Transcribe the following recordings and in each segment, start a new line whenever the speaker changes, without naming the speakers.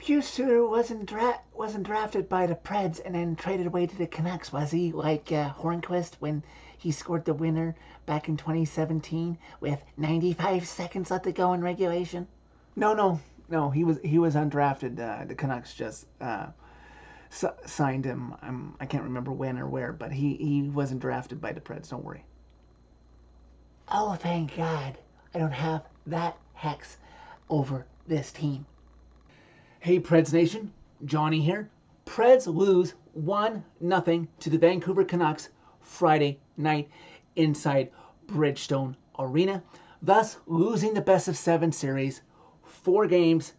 Matthew Suter wasn't drafted by the Preds and then traded away to the Canucks, was he? Like Hornquist when he scored the winner back in 2017 with 95 seconds left to go in regulation. No. He was undrafted. The Canucks just signed him. I can't remember when or where, but he wasn't drafted by the Preds. Don't worry. Oh, thank God. I don't have that hex over this team. Hey, Preds Nation. Johnny here. Preds lose 1-0 to the Vancouver Canucks Friday night inside Bridgestone Arena, thus losing the best-of-7 series 4-2.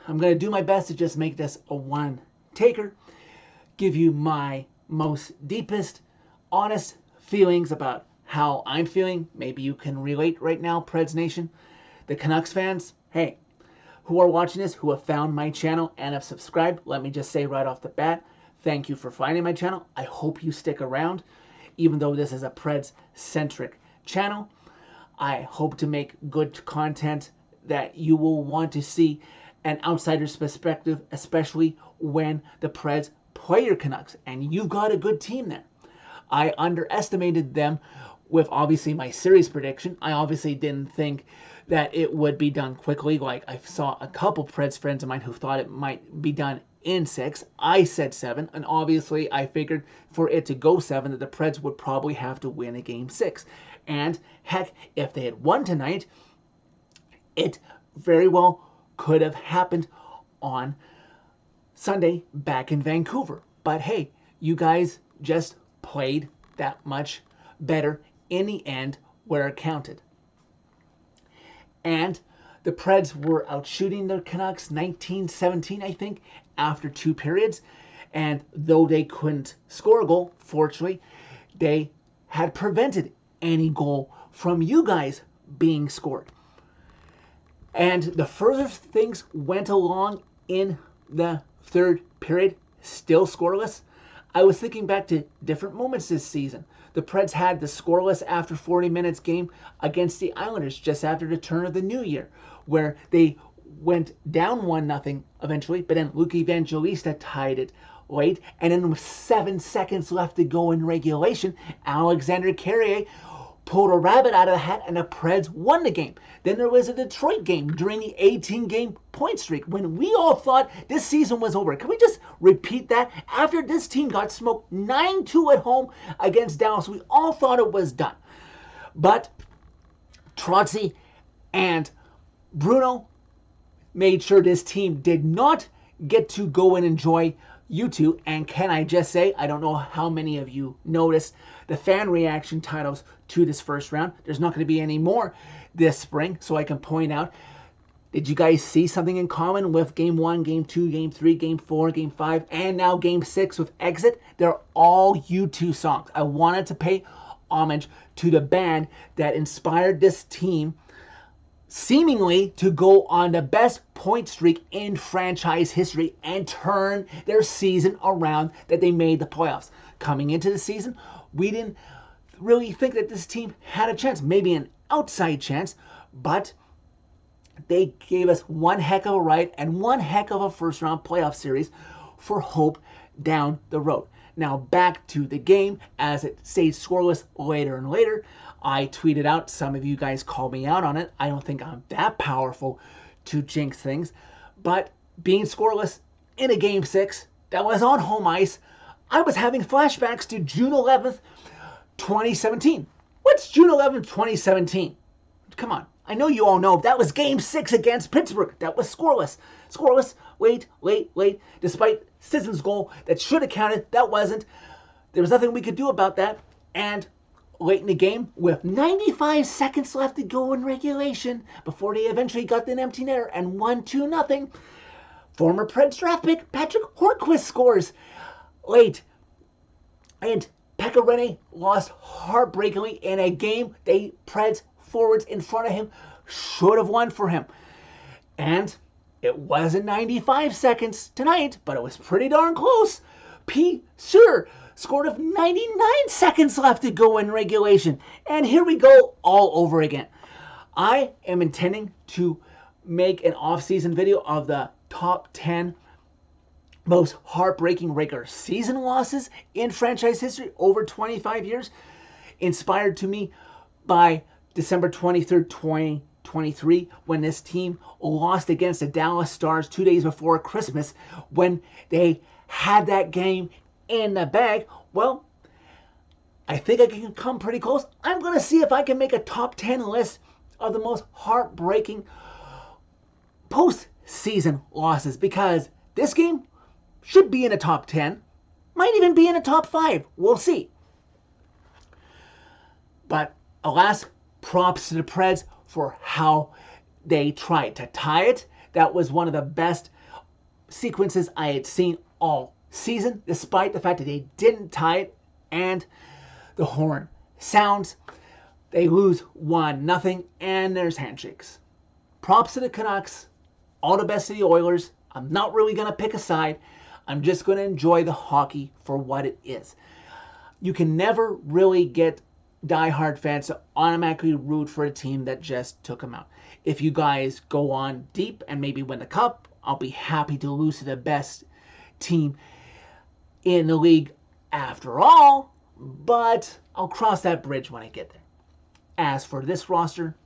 I'm going to do my best to just make this a one-taker, give you my most deepest, honest feelings about how I'm feeling. Maybe you can relate right now, Preds Nation. The Canucks fans, hey, who are watching this, who have found my channel and have subscribed, let me just say right off the bat, thank you for finding my channel. I hope you stick around, even though this is a Preds-centric channel. I hope to make good content that you will want to see an outsider's perspective, especially when the Preds play your Canucks, and you've got a good team there. I underestimated them with obviously my series prediction. I obviously didn't think that it would be done quickly. Like I saw a couple Preds friends of mine who thought it might be done in 6. I said 7, and obviously I figured for it to go 7 that the Preds would probably have to win a game 6. And heck, if they had won tonight, it very well could have happened on Sunday back in Vancouver. But hey, you guys just played that much better in the end where it counted. And the Preds were out shooting the Canucks 19-17, I think, after 2 periods. And though they couldn't score a goal, fortunately, they had prevented any goal from you guys being scored. And the further things went along in the 3rd period, still scoreless, I was thinking back to different moments this season. The Preds had the scoreless after 40 minutes game against the Islanders just after the turn of the new year, where they went down 1-0 eventually, but then Luke Evangelista tied it late, and then with 7 seconds left to go in regulation, Alexander Carrier pulled a rabbit out of the hat, and the Preds won the game. Then there was a Detroit game during the 18-game point streak when we all thought this season was over. Can we just repeat that? After this team got smoked 9-2 at home against Dallas, we all thought it was done. But Trotzy and Bruno made sure this team did not get to go and enjoy U2. And can I just say, I don't know how many of you noticed the fan reaction titles to this first round. There's not going to be any more this spring, so I can point out, did you guys see something in common with Game 1, Game 2, Game 3, Game 4, Game 5, and now Game 6 with Exit? They're all U2 songs. I wanted to pay homage to the band that inspired this team seemingly to go on the best point streak in franchise history and turn their season around that they made the playoffs. Coming into the season, we didn't really think that this team had a chance, maybe an outside chance, but they gave us one heck of a ride and one heck of a first-round playoff series for hope down the road. Now back to the game as it stayed scoreless later and later. I tweeted out, some of you guys called me out on it. I don't think I'm that powerful to jinx things, but being scoreless in a Game 6 that was on home ice, I was having flashbacks to June 11th, 2017. What's June 11th, 2017? Come on. I know you all know that was Game 6 against Pittsburgh. That was scoreless. Scoreless, late. Despite Sisson's goal that should have counted, that wasn't. There was nothing we could do about that. And late in the game, with 95 seconds left to go in regulation, before they eventually got an empty netter and won 2-0, former Preds draft pick Patrick Hornquist scores late. And Pekka Rinne lost heartbreakingly in a game they Preds forwards in front of him should have won for him. And it wasn't 95 seconds tonight, but it was pretty darn close. P. Suter scored with 99 seconds left to go in regulation. And here we go all over again. I am intending to make an off-season video of the top 10 most heartbreaking regular season losses in franchise history over 25 years, inspired to me by December 23rd, 2023, when this team lost against the Dallas Stars 2 days before Christmas, when they had that game in the bag. Well, I think I can come pretty close. I'm going to see if I can make a top 10 list of the most heartbreaking postseason losses, because this game should be in a top 10, might even be in a top 5. We'll see. But alas, props to the Preds for how they tried to tie it. That was one of the best sequences I had seen all season, despite the fact that they didn't tie it and the horn sounds. They lose 1-0 and there's handshakes. Props to the Canucks. All the best to the Oilers. I'm not really going to pick a side. I'm just going to enjoy the hockey for what it is. You can never really get diehard fans to automatically root for a team that just took them out. If you guys go on deep and maybe win the cup, I'll be happy to lose to the best team in the league after all, but I'll cross that bridge when I get there. As for this roster,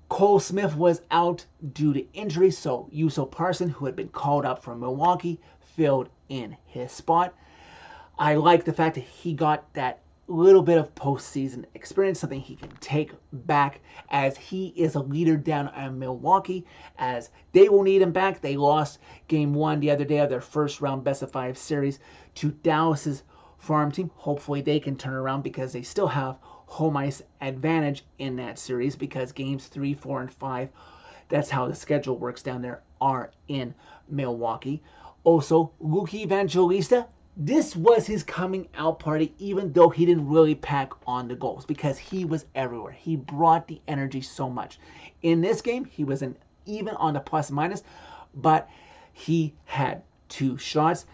Cole Smith was out due to injury, so Juuso Parson, who had been called up from Milwaukee, filled in his spot. I like the fact that he got that little bit of postseason experience, something he can take back, as he is a leader down in Milwaukee, as they will need him back. They lost game 1 the other day of their first round best of 5 series to Dallas's farm team. Hopefully they can turn around, because they still have home ice advantage in that series, because games 3, 4, and 5, that's how the schedule works down there, are in Milwaukee. Also, Luke Evangelista, this was his coming out party, even though he didn't really pack on the goals, because he was everywhere. He brought the energy so much. In this game, he was even on the plus minus, but he had 2 shots.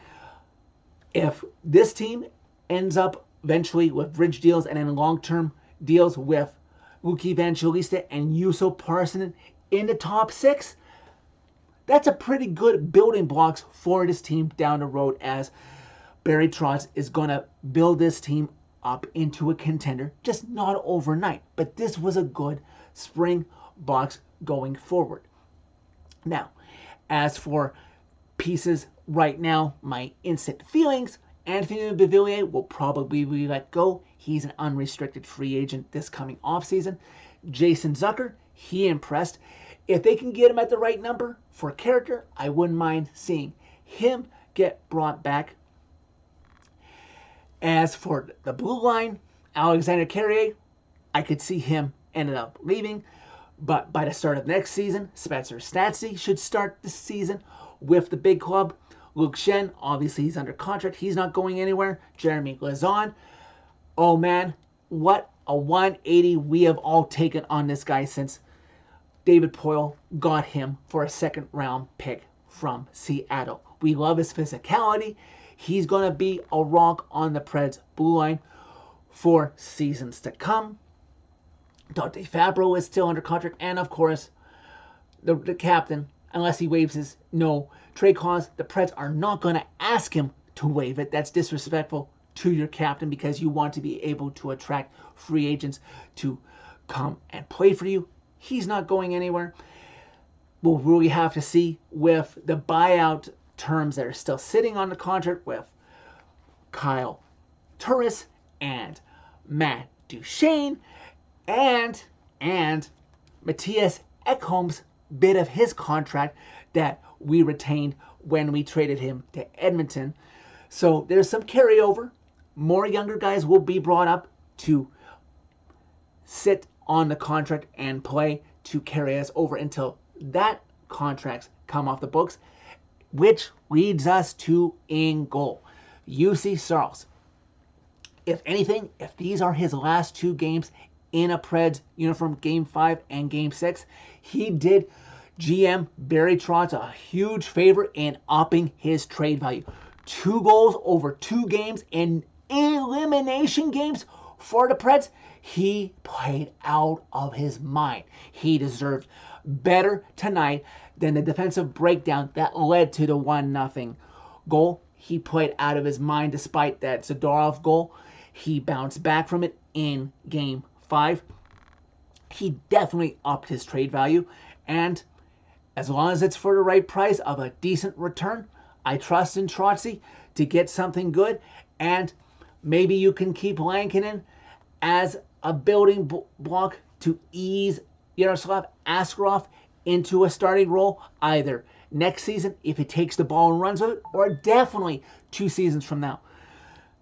If this team ends up eventually with bridge deals and then long-term deals with Luke Evangelista and Juuso Parson in the top 6, that's a pretty good building blocks for this team down the road, as Barry Trotz is going to build this team up into a contender, just not overnight. But this was a good spring box going forward. Now, as for pieces right now, my instant feelings, Anthony Beauvillier will probably be let go. He's an unrestricted free agent this coming offseason. Jason Zucker, he impressed. If they can get him at the right number for character, I wouldn't mind seeing him get brought back. As for the blue line, Alexander Carrier, I could see him ended up leaving. But by the start of next season, Spencer Stastny should start the season with the big club. Luke Shen, obviously he's under contract. He's not going anywhere. Jeremy Lazon, oh man, what a 180 we have all taken on this guy since David Poile got him for a 2nd round pick from Seattle. We love his physicality. He's going to be a rock on the Preds blue line for seasons to come. Dante Fabro is still under contract. And of course, the captain, unless he waives his no trade clause, the Preds are not going to ask him to waive it. That's disrespectful to your captain, because you want to be able to attract free agents to come and play for you. He's not going anywhere. We'll really have to see with the buyout terms that are still sitting on the contract with Kyle Turris and Matt Duchene and Matthias Ekholm's bit of his contract that we retained when we traded him to Edmonton. So there's some carryover. More younger guys will be brought up to sit on the contract and play to carry us over until that contracts come off the books, which leads us to in goal, UC Saros. If anything, if these are his last 2 games in a Preds uniform, Game 5 and Game 6, he did GM Barry Trotz a huge favor in upping his trade value. 2 goals over 2 games in elimination games for the Preds, he played out of his mind. He deserved better tonight than the defensive breakdown that led to the 1-0 goal. He played out of his mind despite that Zadorov goal. He bounced back from it in Game 5. He definitely upped his trade value, and as long as it's for the right price of a decent return, I trust in Trotzy to get something good, and maybe you can keep Lankinen as a building block to ease Yaroslav Askarov into a starting role either next season if he takes the ball and runs with it, or definitely 2 seasons from now.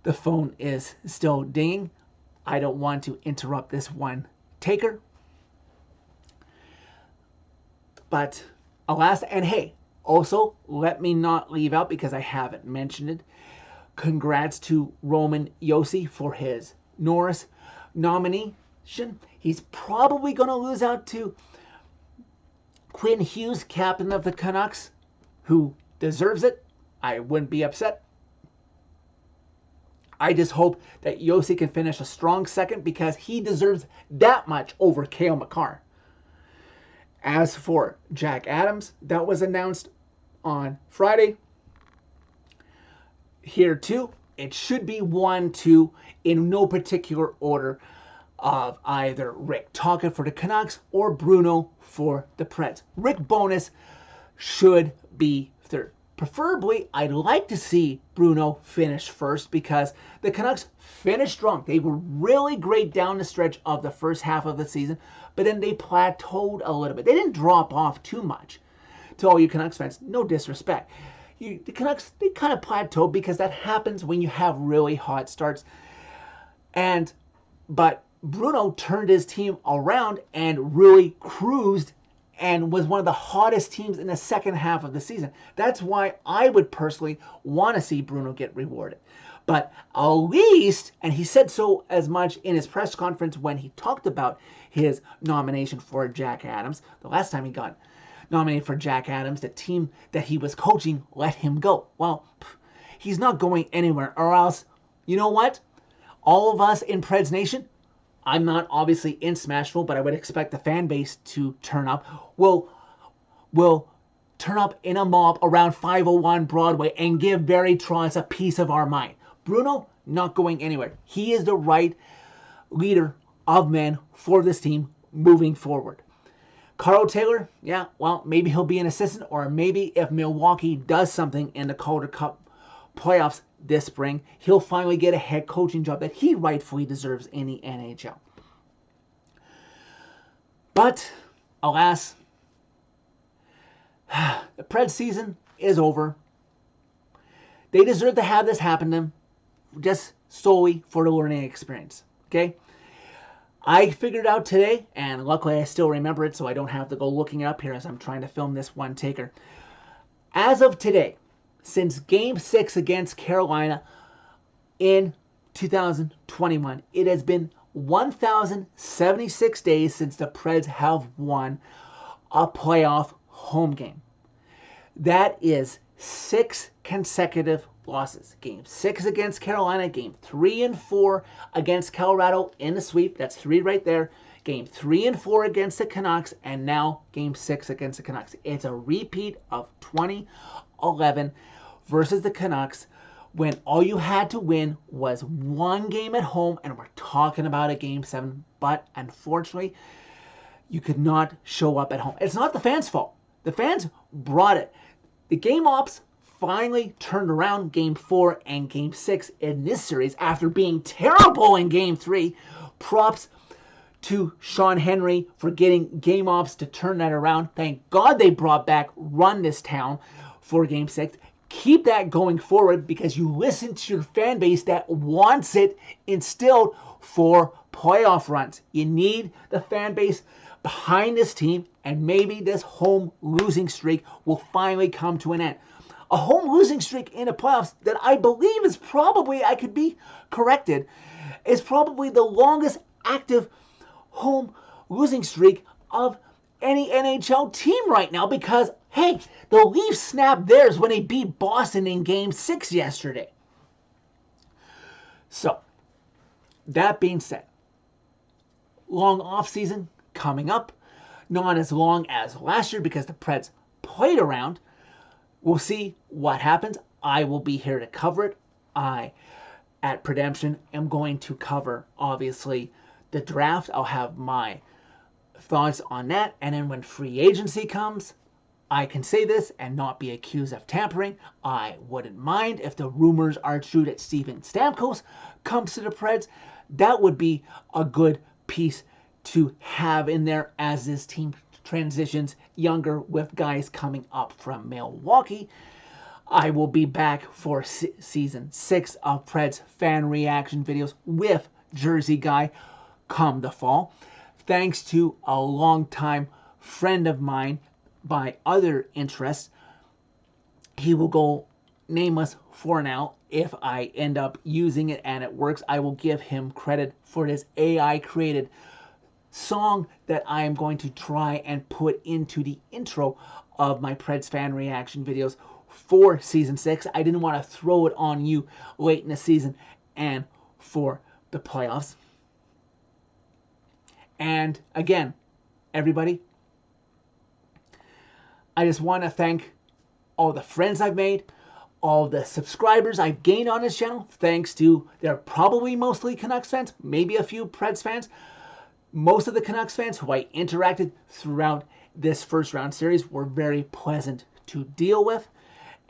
The phone is still dinging. I don't want to interrupt this one taker. But alas, and hey, also let me not leave out, because I haven't mentioned it, congrats to Roman Josi for his Norris nomination. He's probably going to lose out to Quinn Hughes, captain of the Canucks, who deserves it. I wouldn't be upset. I just hope that Josi can finish a strong second, because he deserves that much over Cale Makar. As for Jack Adams, that was announced on Friday. Here too, it should be 1-2 in no particular order of either Rick Tocchet for the Canucks or Bruno for the Preds. Rick Bowness should be third. Preferably, I'd like to see Bruno finish first, because the Canucks finished strong. They were really great down the stretch of the first half of the season, but then they plateaued a little bit. They didn't drop off too much. To all you Canucks fans, no disrespect. The Canucks, they kind of plateaued, because that happens when you have really hot starts. But Bruno turned his team around and really cruised and was one of the hottest teams in the second half of the season. That's why I would personally want to see Bruno get rewarded. But at least, and he said so as much in his press conference when he talked about his nomination for Jack Adams. The last time he got nominated for Jack Adams, the team that he was coaching let him go. Well, he's not going anywhere, or else, you know what? All of us in Preds Nation, I'm not obviously in Smashville, but I would expect the fan base to turn up. Will turn up in a mob around 501 Broadway and give Barry Trotz a piece of our mind. Bruno, not going anywhere. He is the right leader of men for this team moving forward. Carl Taylor, yeah, well, maybe he'll be an assistant, or maybe if Milwaukee does something in the Calder Cup playoffs this spring, he'll finally get a head coaching job that he rightfully deserves in the NHL. But, alas, the Preds season is over. They deserve to have this happen to them, just solely for the learning experience, okay? I figured out today, and luckily I still remember it, so I don't have to go looking it up here as I'm trying to film this one taker. As of today, since Game 6 against Carolina in 2021, it has been 1,076 days since the Preds have won a playoff home game. That is 6 consecutive losses. Game 6 against Carolina, Game 3 and 4 against Colorado in the sweep. That's 3 right there. Game 3 and 4 against the Canucks, and now Game 6 against the Canucks. It's a repeat of 2011 versus the Canucks, when all you had to win was 1 game at home, and we're talking about a Game 7, but unfortunately, you could not show up at home. It's not the fans' fault. The fans brought it. The game ops finally turned around Game 4 and Game 6 in this series after being terrible in Game 3. Props to Sean Henry for getting game ops to turn that around. Thank God they brought back Run This Town for Game 6. Keep that going forward, because you listen to your fan base that wants it instilled for playoff runs. You need the fan base behind this team, and maybe this home losing streak will finally come to an end. A home losing streak in the playoffs that I believe is probably, I could be corrected, is probably the longest active home losing streak of any NHL team right now, because, hey, the Leafs snapped theirs when they beat Boston in Game 6 yesterday. So, that being said, long off season coming up. Not as long as last year because the Preds played around. We'll see what happens. I will be here to cover it. I, at Predemption, am going to cover, obviously, the draft. I'll have my thoughts on that. And then when free agency comes, I can say this and not be accused of tampering. I wouldn't mind if the rumors are true that Steven Stamkos comes to the Preds. That would be a good piece to have in there as this team transitions younger with guys coming up from Milwaukee. I will be back for season 6 of Preds fan reaction videos with Jersey Guy come the fall. Thanks to a longtime friend of mine by other interests. He will go nameless for now. If I end up using it and it works, I will give him credit for this AI created song that I am going to try and put into the intro of my Preds fan reaction videos for season 6. I didn't want to throw it on you late in the season and for the playoffs. And again, everybody, I just want to thank all the friends I've made, all the subscribers I've gained on this channel, thanks to, they're probably mostly Canucks fans, maybe a few Preds fans. Most of the Canucks fans who I interacted throughout this first round series were very pleasant to deal with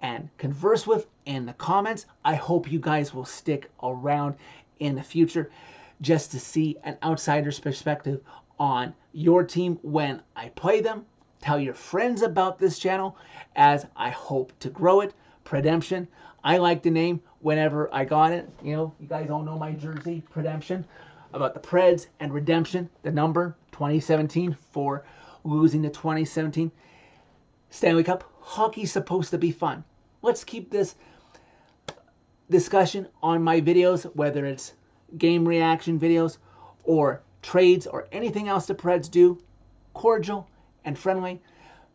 and converse with in the comments. I hope you guys will stick around in the future just to see an outsider's perspective on your team when I play them. Tell your friends about this channel as I hope to grow it. Predemption. I like the name whenever I got it. You know, you guys all know my jersey, Predemption, about the Preds, and redemption, the number 2017 for losing the 2017 Stanley Cup. Hockey's supposed to be fun. Let's keep this discussion on my videos, whether it's game reaction videos or trades or anything else the Preds do, cordial and friendly,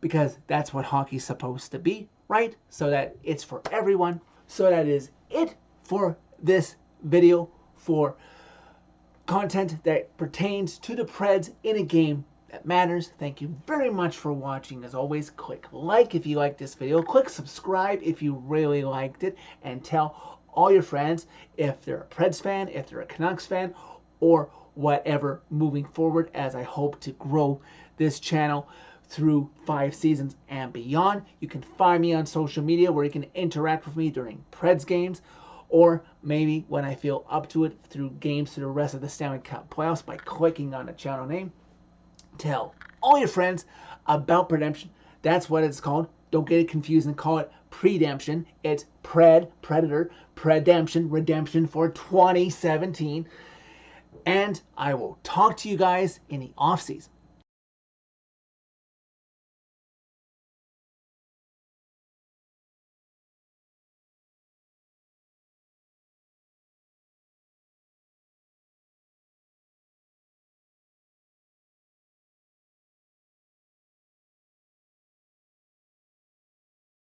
because that's what hockey's supposed to be, right? So that it's for everyone. So that is it for this video for content that pertains to the Preds in a game that matters. Thank you very much for watching. As always, click like if you like this video, click subscribe if you really liked it, and tell all your friends if they're a Preds fan, if they're a Canucks fan, or whatever moving forward, as I hope to grow this channel through 5 seasons and beyond. You can find me on social media where you can interact with me during Preds games, or maybe when I feel up to it through games to the rest of the Stanley Cup playoffs by clicking on the channel name. Tell all your friends about Predemption. That's what it's called. Don't get it confused and call it Predemption. It's Predator, Predemption, Redemption for 2017. And I will talk to you guys in the off season.